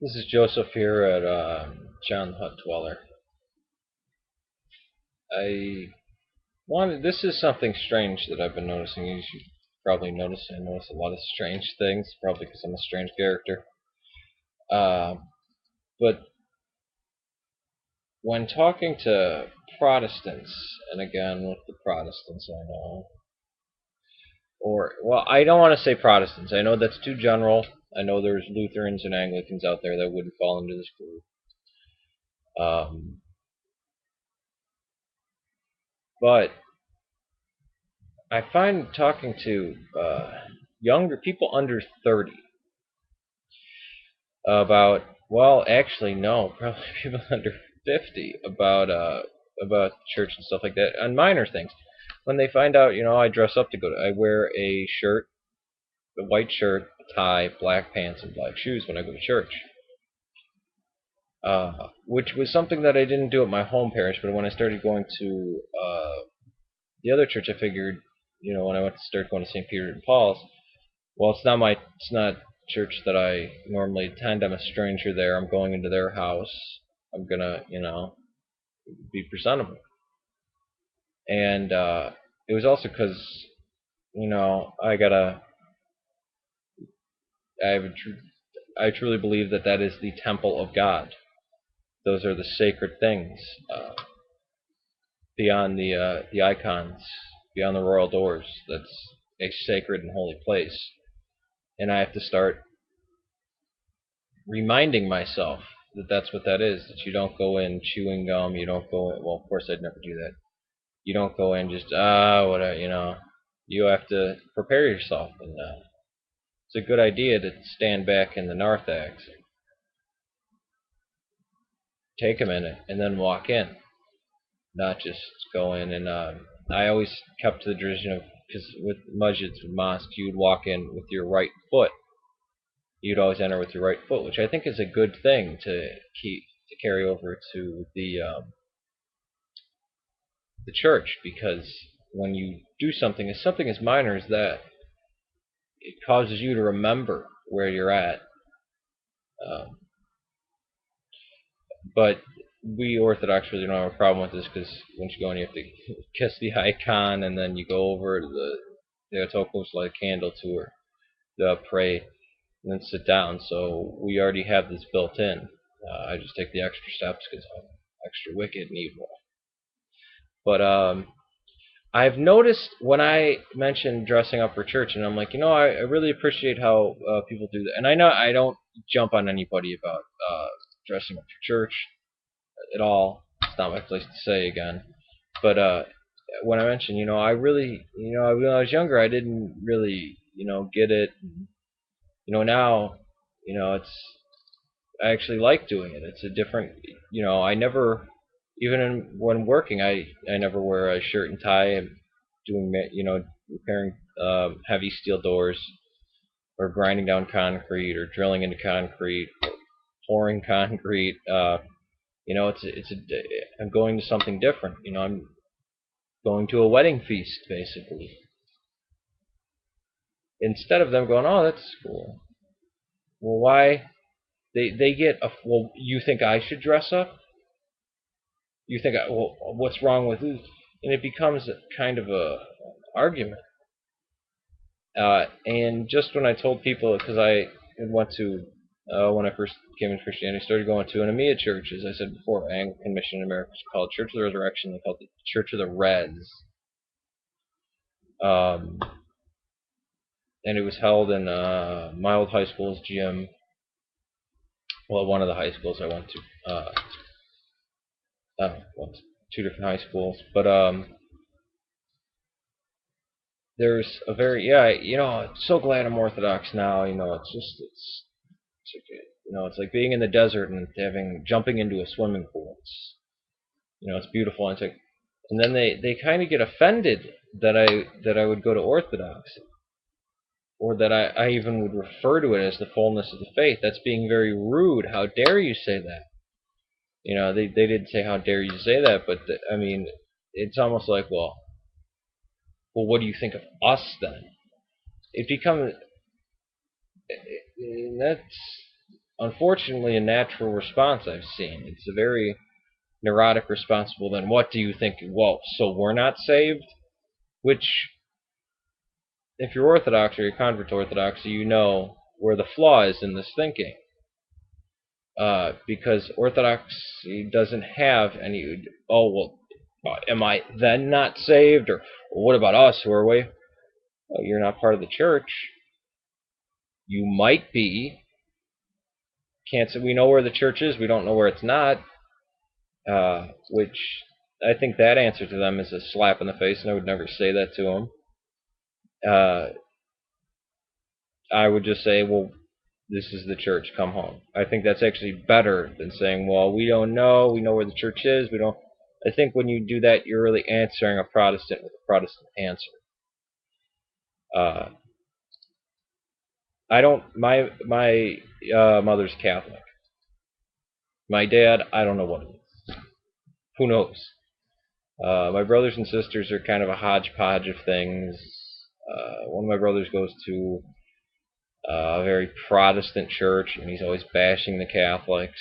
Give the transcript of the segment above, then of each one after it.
This is Joseph here at JohnTheHutDweller. I wanted. This is something strange that I've been noticing. You should probably notice. I notice a lot of strange things, probably because I'm a strange character. Uh, but when talking to Protestants, and again with the Protestants, I know, I don't want to say Protestants. I know that's too general. I know there's Lutherans and Anglicans out there that wouldn't fall into this group. But I find talking to younger people under 30 about, well, actually no, probably people under 50 about church and stuff like that on minor things. When they find out, I dress up to go to, I wear a shirt, a white shirt, a tie, black pants, and black shoes when I go to church. Which was something that I didn't do at my home parish, but when I started going to the other church, I figured, when I went to start going to St. Peter and Paul's, well, it's not church that I normally attend. I'm a stranger there. I'm going into their house. I'm gonna, be presentable. And it was also because, I gotta, I have a I truly believe that that is the temple of God. Those are the sacred things, beyond the icons, beyond the royal doors. That's a sacred and holy place, and I have to start reminding myself that that's what that is. That you don't go in chewing gum. You don't go in. Well, of course, I'd never do that. You don't go in just whatever. You have to prepare yourself, and it's a good idea to stand back in the narthex, take a minute, and then walk in, not just go in. And I always kept to the tradition of, because with masjids, with mosques, you'd walk in with your right foot. You'd always enter with your right foot, which I think is a good thing to keep to carry over to the church, because when you do something as minor as that, it causes you to remember where you're at. Um, but we Orthodox really don't have a problem with this, because once you go in, you have to kiss the icon, and then you go over to the Otokos, light a candle to her, pray, and then sit down. So we already have this built in. I just take the extra steps because I'm extra wicked and evil. But I've noticed when I mention dressing up for church, and I'm like, I really appreciate how people do that. And I know I don't jump on anybody about dressing up for church at all. It's not my place to say again. But when I mention, I really, when I was younger, I didn't really, get it. Now, it's I actually like doing it. It's a different, I never, even when working, I never wear a shirt and tie. I'm doing, repairing heavy steel doors, or grinding down concrete, or drilling into concrete, or pouring concrete. I'm going to something different. I'm going to a wedding feast, basically. Instead of them going, oh, that's cool. Well, why? They get a, well, you think I should dress up? You think, well, what's wrong with this? And it becomes a kind of a argument. And just when I told people, because I went to, when I first came into Christianity, I started going to an EMEA church, as I said before, Anglican Mission in America, called Church of the Resurrection. They called it Church of the Reds. Um, and it was held in my old high school's gym. Well, one of the high schools I went to. Well, two different high schools, but there's a very, yeah, I'm so glad I'm Orthodox now. It's like, it's like being in the desert and jumping into a swimming pool. It's beautiful. And it's like, and then they kind of get offended that I would go to Orthodox, or that I even would refer to it as the fullness of the faith. That's being very rude. How dare you say that? They didn't say how dare you say that, but I mean, it's almost like, well, what do you think of us then? It becomes, that's unfortunately a natural response I've seen. It's a very neurotic response. Well, then what do you think? Well, so we're not saved? Which, if you're Orthodox or you're convert to Orthodoxy, you know where the flaw is in this thinking. Because Orthodoxy doesn't have any, oh, well, am I then not saved? Or well, what about us? Who are we? Well, you're not part of the church. You might be. Can't say we know where the church is. We don't know where it's not. Which I think that answer to them is a slap in the face, and I would never say that to them. I would just say, well, this is the church, come home. I think that's actually better than saying, well, we don't know, we know where the church is, we don't. I think when you do that, you're really answering a Protestant with a Protestant answer. I don't. My mother's Catholic. My dad, I don't know what it is. Who knows? My brothers and sisters are kind of a hodgepodge of things. One of my brothers goes to a very Protestant church, and he's always bashing the Catholics.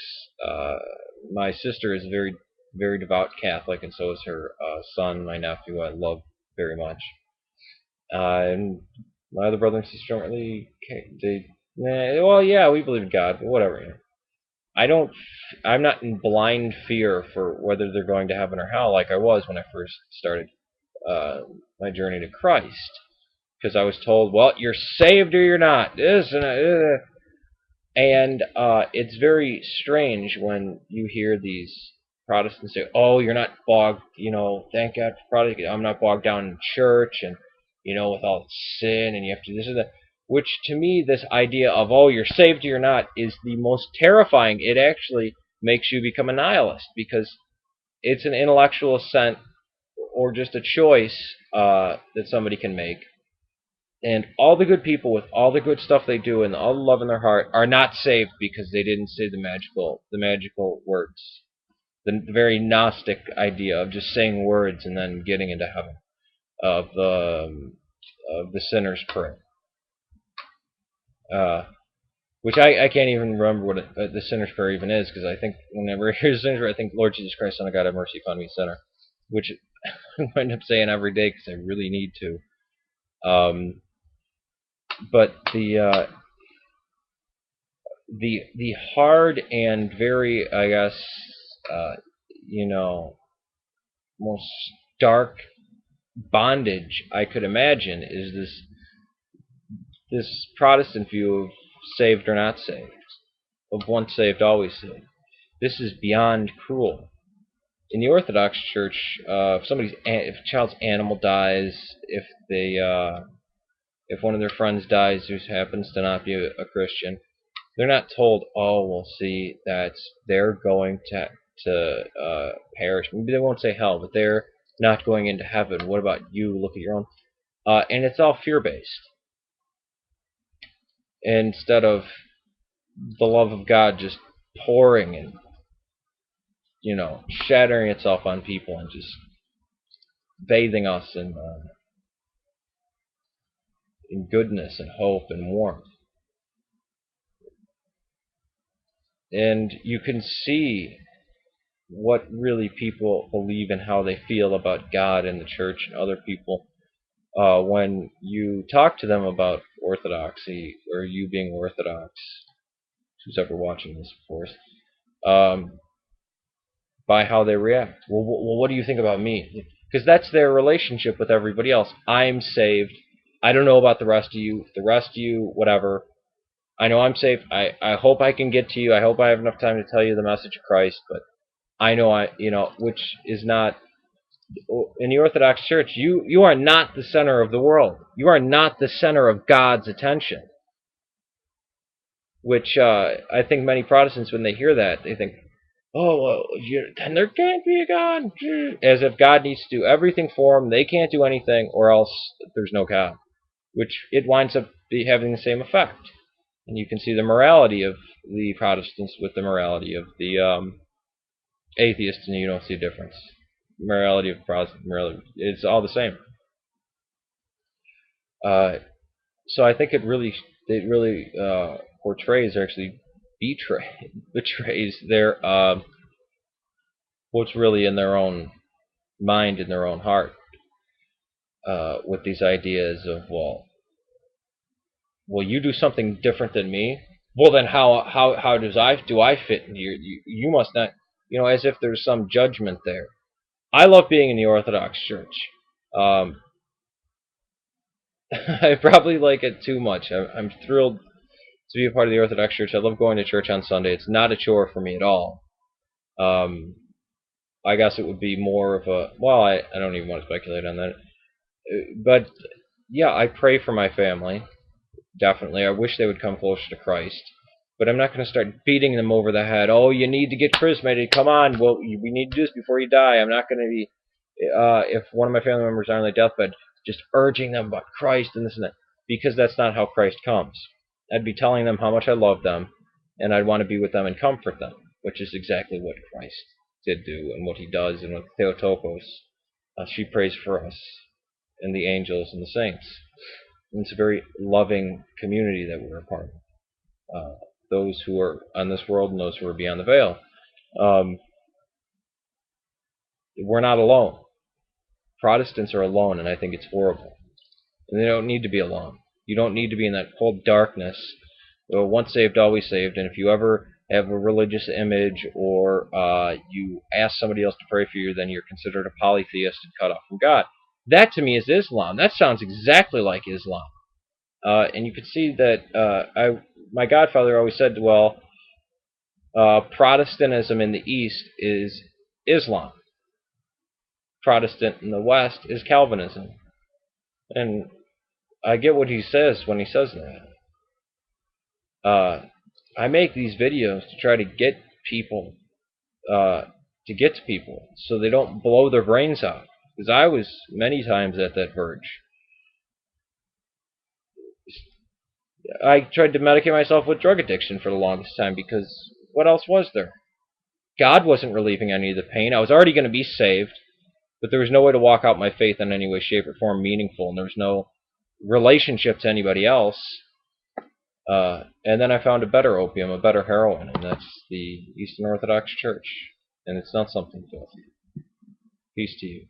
My sister is a very, very devout Catholic, and so is her son, my nephew, I love very much. And my other brother and sister don't really. Well, yeah, we believe in God, but whatever. You know. I don't. I'm not in blind fear for whether they're going to heaven or hell, like I was when I first started my journey to Christ, because I was told, well, you're saved or you're not. This and it's very strange when you hear these Protestants say, "Oh, you're not bogged, thank God for Protestant. I'm not bogged down in church, and with all sin, and you have to this and that." Which to me, this idea of "oh, you're saved or you're not" is the most terrifying. It actually makes you become a nihilist because it's an intellectual assent or just a choice that somebody can make. And all the good people with all the good stuff they do and all the love in their heart are not saved because they didn't say the magical words. The very Gnostic idea of just saying words and then getting into heaven, of the sinner's prayer. Which I can't even remember what the sinner's prayer even is, because I think whenever I hear the sinner's prayer, I think, Lord Jesus Christ, Son of God, have mercy upon me, sinner. Which I wind up saying every day because I really need to. But the hard and very, I guess, most stark bondage I could imagine is this Protestant view of saved or not saved, of once saved, always saved. This is beyond cruel. In the Orthodox Church, if a child's animal dies, if one of their friends dies who happens to not be a Christian, they're not told, oh, well, see, that they're going to perish. Maybe they won't say hell, but they're not going into heaven. What about you? Look at your own. And it's all fear-based. Instead of the love of God just pouring and, shattering itself on people and just bathing us in goodness and hope and warmth. And you can see what really people believe and how they feel about God and the church and other people when you talk to them about orthodoxy, or you being Orthodox, who's ever watching this, of course, by how they react. Well, what do you think about me? Because that's their relationship with everybody else. I'm saved. I don't know about the rest of you. The rest of you, whatever. I know I'm safe. I hope I can get to you. I hope I have enough time to tell you the message of Christ, but I know which is not, in the Orthodox Church, you are not the center of the world. You are not the center of God's attention. Which I think many Protestants, when they hear that, they think, oh, well, then there can't be a God. As if God needs to do everything for them. They can't do anything, or else there's no God. Which it winds up having the same effect. And you can see the morality of the Protestants with the morality of the atheists, and you don't see a difference. Morality of Protestant morality, it's all the same. So I think it really portrays actually betrays their what's really in their own mind, in their own heart, with these ideas of, well, you do something different than me. Well, then how do I fit in here? You must not, as if there's some judgment there. I love being in the Orthodox Church. Um, I probably like it too much. I'm thrilled to be a part of the Orthodox Church. I love going to church on Sunday. It's not a chore for me at all. Um, I guess it would be more of a, well, I don't even want to speculate on that. But yeah, I pray for my family. Definitely. I wish they would come closer to Christ. But I'm not going to start beating them over the head. Oh, you need to get chrismated. Come on. Well, we need to do this before you die. I'm not going to be, if one of my family members are on their deathbed, just urging them about Christ and this and that. Because that's not how Christ comes. I'd be telling them how much I love them, and I'd want to be with them and comfort them, which is exactly what Christ did do and what he does. And with Theotokos, she prays for us and the angels and the saints. And it's a very loving community that we're a part of. Those who are on this world and those who are beyond the veil. We're not alone. Protestants are alone, and I think it's horrible. And they don't need to be alone. You don't need to be in that cold darkness. Once saved, always saved. And if you ever have a religious image or you ask somebody else to pray for you, then you're considered a polytheist and cut off from God. That to me is Islam. That sounds exactly like Islam. And you can see that my godfather always said, well, Protestantism in the East is Islam. Protestant in the West is Calvinism. And I get what he says when he says that. I make these videos to try to get people, to get to people so they don't blow their brains out. Because I was many times at that verge. I tried to medicate myself with drug addiction for the longest time because what else was there? God wasn't relieving any of the pain. I was already going to be saved, but there was no way to walk out my faith in any way, shape, or form meaningful, and there was no relationship to anybody else. And then I found a better opium, a better heroin, and that's the Eastern Orthodox Church. And it's not something filthy. Peace to you.